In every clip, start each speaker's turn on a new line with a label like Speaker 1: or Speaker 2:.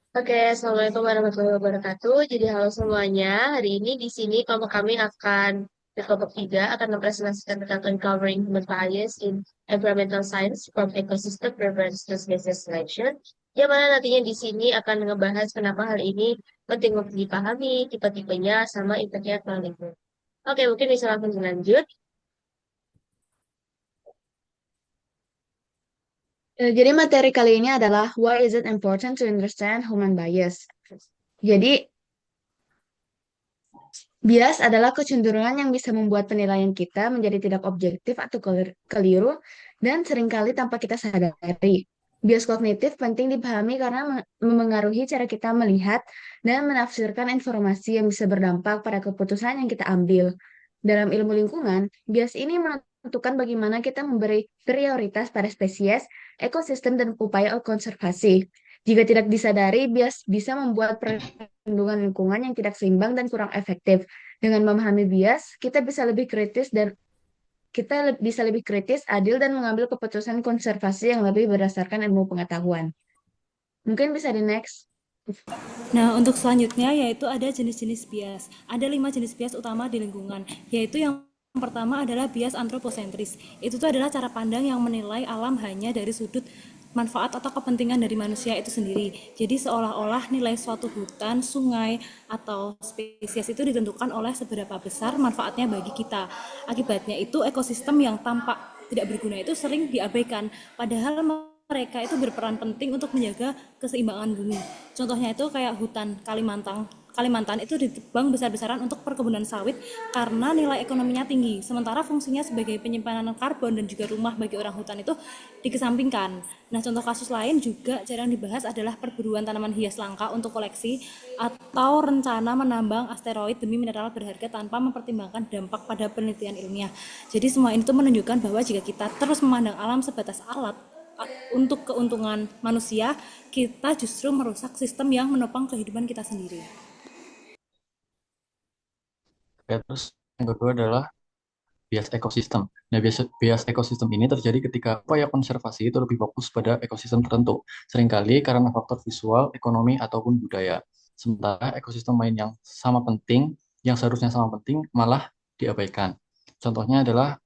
Speaker 1: Oke, Assalamualaikum warahmatullahi wabarakatuh. Jadi halo semuanya. Hari ini di sini kelompok kami akan di kelompok 3 akan mempresentasikan tentang uncovering human bias in environmental science from ecosystem preference to species selection. Yang mana nantinya di sini akan ngebahas kenapa hal ini penting untuk dipahami, tipe-tipenya, sama impactnya ke lingkungan. Oke, mungkin bisa langsung lanjut.
Speaker 2: Jadi materi kali ini adalah Why is it important to understand human bias? Jadi, bias adalah kecenderungan yang bisa membuat penilaian kita menjadi tidak objektif atau keliru dan seringkali tanpa kita sadari. Bias kognitif penting dipahami karena memengaruhi cara kita melihat dan menafsirkan informasi yang bisa berdampak pada keputusan yang kita ambil. Dalam ilmu lingkungan, bias ini menentukan bagaimana kita memberi prioritas pada spesies, ekosistem, dan upaya konservasi. Jika tidak disadari, bias bisa membuat perlindungan lingkungan yang tidak seimbang dan kurang efektif. Dengan memahami bias, kita bisa lebih kritis dan bisa lebih kritis, adil, dan mengambil keputusan konservasi yang lebih berdasarkan ilmu pengetahuan. Mungkin bisa di next.
Speaker 3: Nah, untuk selanjutnya yaitu ada jenis-jenis bias. Ada 5 jenis bias utama di lingkungan, yaitu yang pertama adalah bias antroposentris. Itu tuh adalah cara pandang yang menilai alam hanya dari sudut manfaat atau kepentingan dari manusia itu sendiri. Jadi seolah-olah nilai suatu hutan, sungai, atau spesies itu ditentukan oleh seberapa besar manfaatnya bagi kita. Akibatnya itu ekosistem yang tampak tidak berguna itu sering diabaikan, padahal mereka itu berperan penting untuk menjaga keseimbangan bumi. Contohnya itu kayak hutan Kalimantan. Kalimantan itu ditebang besar-besaran untuk perkebunan sawit karena nilai ekonominya tinggi. Sementara fungsinya sebagai penyimpanan karbon dan juga rumah bagi orang hutan itu dikesampingkan. Nah, contoh kasus lain juga jarang dibahas adalah perburuan tanaman hias langka untuk koleksi atau rencana menambang asteroid demi mineral berharga tanpa mempertimbangkan dampak pada penelitian ilmiah. Jadi semua ini tuh menunjukkan bahwa jika kita terus memandang alam sebatas alat untuk keuntungan manusia, kita justru merusak sistem yang menopang kehidupan kita sendiri.
Speaker 4: Ya, terus yang kedua adalah bias ekosistem. Nah, bias ekosistem ini terjadi ketika upaya konservasi itu lebih fokus pada ekosistem tertentu, seringkali karena faktor visual, ekonomi, ataupun budaya. Sementara ekosistem lain yang seharusnya sama penting, malah diabaikan. Contohnya adalah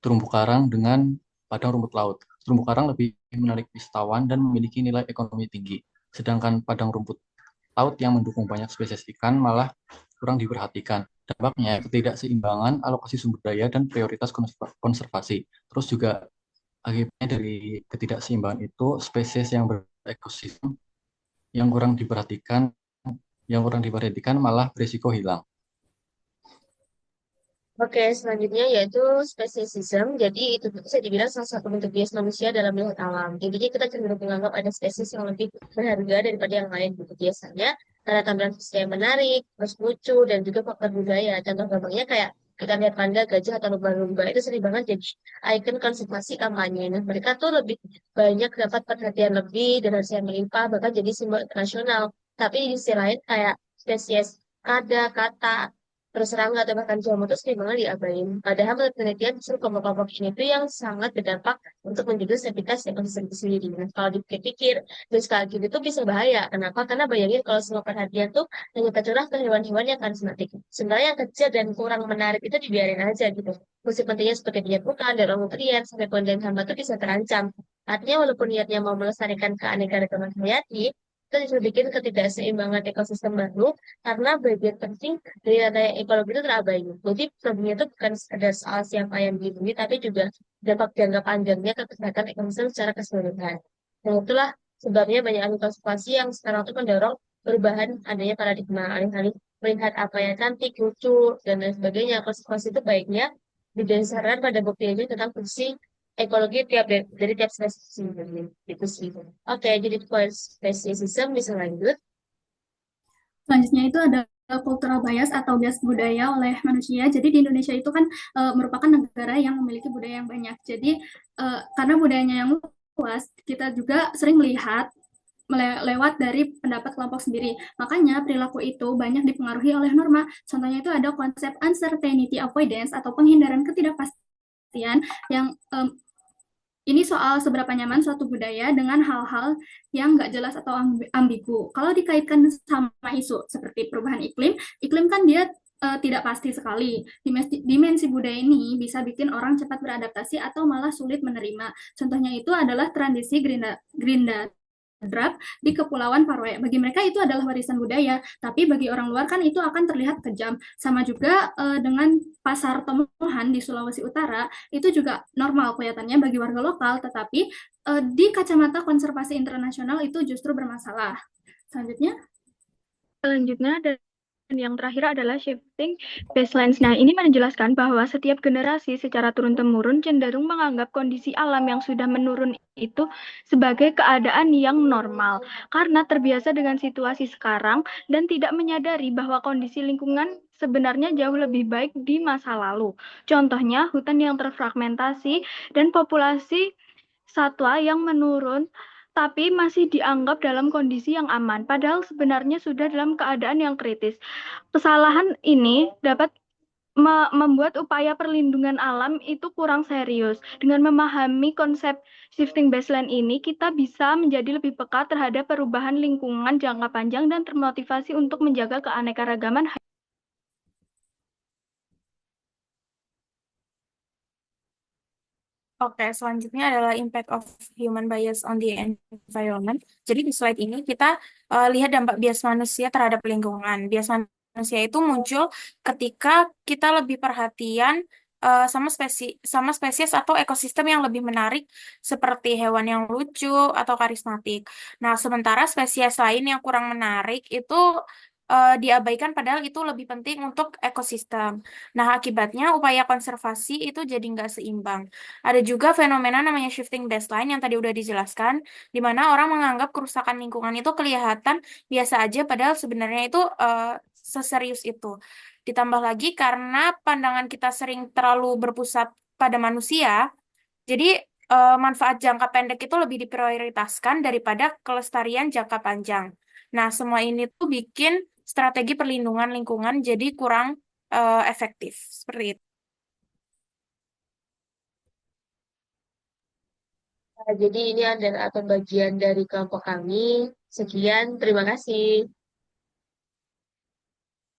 Speaker 4: terumbu karang dengan padang rumput laut. Terumbu karang lebih menarik wisatawan dan memiliki nilai ekonomi tinggi, sedangkan padang rumput laut yang mendukung banyak spesies ikan malah kurang diperhatikan. Dampaknya ketidakseimbangan alokasi sumber daya dan prioritas konservasi. Terus juga akibatnya dari ketidakseimbangan itu spesies yang berekosistem yang kurang diperhatikan malah berisiko hilang.
Speaker 1: Oke, selanjutnya yaitu speciesism. Jadi itu bisa dibilang salah satu bentuk bias manusia dalam melihat alam. Jadi kita cenderung menganggap ada spesies yang lebih berharga daripada yang lain gitu biasanya. Karena tampilan fisik yang menarik, terus lucu, dan juga faktor budaya. Contoh gampangnya kayak kita lihat panda, gajah, atau lumba-lumba itu sering banget jadi ikon konservasi kampanye. Nah, mereka tuh lebih banyak dapat perhatian lebih dan hasil yang melimpah, bahkan jadi simbol internasional. Tapi di sisi lain kayak spesies kada, kata, terus serangga atau bahkan jamur itu sering banget diabain. Padahal menurut penelitian justru kelompok-kelompok ini tuh yang sangat berdampak untuk menjaga stabilitas ekosistem itu sendiri. Nah, kalau dipikir-pikir, terus kayak gitu tuh bisa bahaya. Kenapa? Karena bayangin kalau semua perhatian tuh hanya tercurah ke hewan-hewan yang karismatik. Sebenarnya yang kecil dan kurang menarik itu dibiarin aja gitu. Fungsi pentingnya seperti diet bukan, dan orang sampai pohon dan hamba tuh bisa terancam. Artinya walaupun niatnya mau melestarikan keanekaragaman hayati, itu justru bikin ketidakseimbangan ekosistem baru karena bagian penting dari rantai ekologi itu terabaikan. Jadi problemnya itu bukan sekedar soal siapa yang dilindungi, tapi juga dampak jangka panjangnya ke kesehatan ekosistem secara keseluruhan. Dan itulah sebabnya banyak ahli konservasi yang sekarang itu mendorong perubahan adanya paradigma alih-alih melihat apa yang cantik, lucu, dan lain sebagainya. Konservasi itu baiknya didasarkan pada bukti ilmiah tentang fungsi ekologi dari tiap spesies ini. Itu sih. Oke, jadi poin spesiesism bisa lanjut.
Speaker 5: Selanjutnya itu ada cultural bias atau bias budaya oleh manusia. Jadi di Indonesia itu kan merupakan negara yang memiliki budaya yang banyak. Jadi karena budayanya yang luas, kita juga sering melihat lewat dari pendapat kelompok sendiri. Makanya perilaku itu banyak dipengaruhi oleh norma. Contohnya itu ada konsep uncertainty avoidance atau penghindaran ketidakpastian yang Ini soal seberapa nyaman suatu budaya dengan hal-hal yang nggak jelas atau ambigu. Kalau dikaitkan sama isu seperti perubahan iklim, iklim kan dia tidak pasti sekali. Dimensi budaya ini bisa bikin orang cepat beradaptasi atau malah sulit menerima. Contohnya itu adalah tradisi Gerinda Drap di Kepulauan Faroe. Bagi mereka itu adalah warisan budaya, tapi bagi orang luar kan itu akan terlihat kejam. Sama juga dengan pasar Tomohan di Sulawesi Utara, itu juga normal kelihatannya bagi warga lokal, tetapi di kacamata konservasi internasional itu justru bermasalah. Selanjutnya,
Speaker 6: Selanjutnya, dan yang terakhir adalah shifting baselines. Nah, ini menjelaskan bahwa setiap generasi secara turun-temurun cenderung menganggap kondisi alam yang sudah menurun itu sebagai keadaan yang normal karena terbiasa dengan situasi sekarang dan tidak menyadari bahwa kondisi lingkungan sebenarnya jauh lebih baik di masa lalu. Contohnya, hutan yang terfragmentasi dan populasi satwa yang menurun tapi masih dianggap dalam kondisi yang aman, padahal sebenarnya sudah dalam keadaan yang kritis. Kesalahan ini dapat membuat upaya perlindungan alam itu kurang serius. Dengan memahami konsep shifting baseline ini, kita bisa menjadi lebih peka terhadap perubahan lingkungan jangka panjang dan termotivasi untuk menjaga keanekaragaman.
Speaker 7: Oke, selanjutnya adalah impact of human bias on the environment. Jadi di slide ini kita lihat dampak bias manusia terhadap lingkungan. Bias manusia itu muncul ketika kita lebih perhatian sama spesies atau ekosistem yang lebih menarik seperti hewan yang lucu atau karismatik. Nah, sementara spesies lain yang kurang menarik itu diabaikan padahal itu lebih penting untuk ekosistem. Nah, akibatnya upaya konservasi itu jadi nggak seimbang. Ada juga fenomena namanya shifting baseline yang tadi udah dijelaskan, di mana orang menganggap kerusakan lingkungan itu kelihatan biasa aja, padahal sebenarnya itu seserius itu. Ditambah lagi karena pandangan kita sering terlalu berpusat pada manusia, jadi manfaat jangka pendek itu lebih diprioritaskan daripada kelestarian jangka panjang. Nah, semua ini tuh bikin strategi perlindungan lingkungan jadi kurang efektif. Seperti itu.
Speaker 1: Jadi ini adalah pembagian dari kelompok kami. Sekian, terima kasih.